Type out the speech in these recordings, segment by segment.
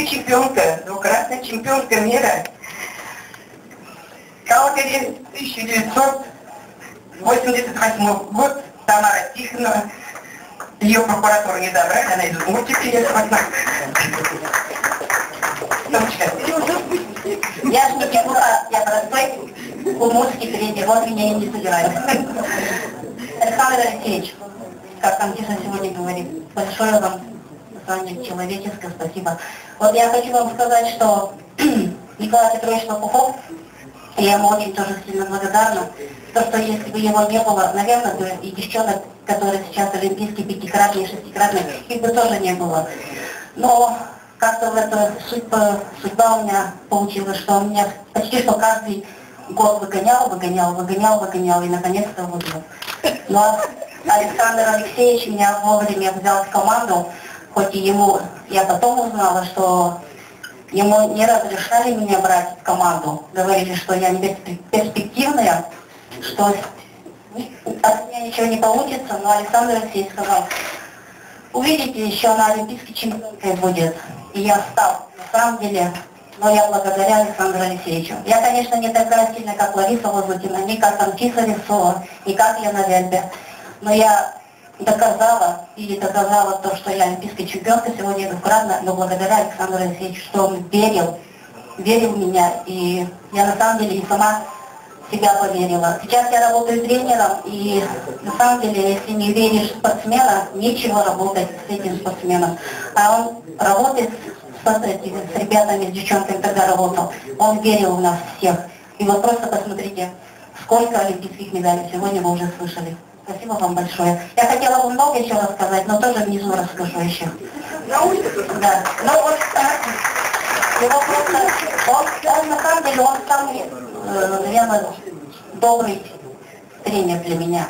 чемпионка, двукратная чемпионка мира. Калгари, 1988 год, Тамара Тихонова. Ее прокуратура не забрали, она из Удмуртии приехала. Я же не депутат, я простой удмуртский тренер, вот меня и не собирают. Александр Алексеевич, как там Тиша сегодня говорит, большое вам, на самом деле, человеческое спасибо. Вот я хочу вам сказать, что Николай Петрович Лопухов, я ему очень тоже сильно благодарна, то, что если бы его не было, наверное, бы и девчонок, которые сейчас олимпийские, пятикратные, шестикратные, их бы тоже не было. Но как-то в это судьба у меня получилась, что он меня почти что каждый год выгонял, и наконец-то выиграл. Но Александр Алексеевич меня вовремя взял в команду, хоть и ему, я потом узнала, что ему не разрешали меня брать в команду. Говорили, что я не перспективная, что от меня ничего не получится, но Александр Алексеевич сказал: увидите, еще на олимпийской чемпионкой будет. И я стал, на самом деле, но я благодаря Александру Алексеевичу. Я, конечно, не такая сильная, как Лариса Лазутина, не как Анфиса Лисова, не как Лена Вельбе, но я доказала то, что я олимпийская чемпионка сегодня двукратно, но благодаря Александру Алексеевичу, что он верил в меня, и я на самом деле и сама себя поверила. Сейчас я работаю тренером, и на самом деле, если не веришь в спортсмена, нечего работать с этим спортсменом. А он работает с ребятами, с девчонками, когда работал, он верил в нас всех. И вот просто посмотрите, сколько олимпийских медалей сегодня вы уже слышали. Спасибо вам большое. Я хотела бы много еще рассказать, но тоже внизу расскажу еще. Да, ну вот его просто, он на самом деле, он самый, наверное, добрый тренер для меня.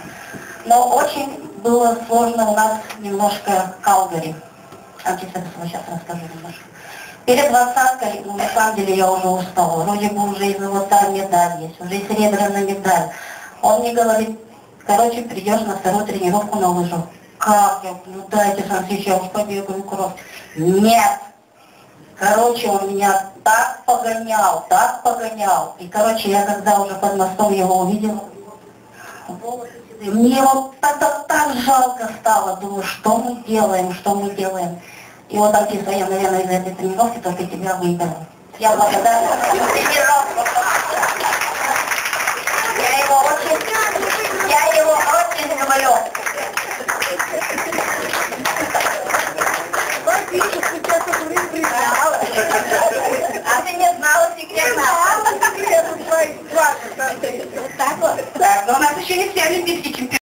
Но очень было сложно у нас немножко Калгари. Сейчас расскажу немножко. Перед двадцаткой, на самом деле, я уже устала. Вроде бы уже и золотая медаль есть, уже и серебряная медаль. Он мне говорит: короче, придешь на вторую тренировку на лыжу. Как? Я говорю: дайте, Алексеевич, я уж побегаю кровь. Нет! Короче, он меня так погонял. И, короче, я когда уже под мостом его увидела, мне его так жалко стало. Думаю, что мы делаем. И вот, Анфиса, я, наверное, из этой тренировки только тебя выиграла. Я благодарна. Я его очень люблю. А ты не знала секрет? Так, но у нас еще не все олимпийские чемпионы.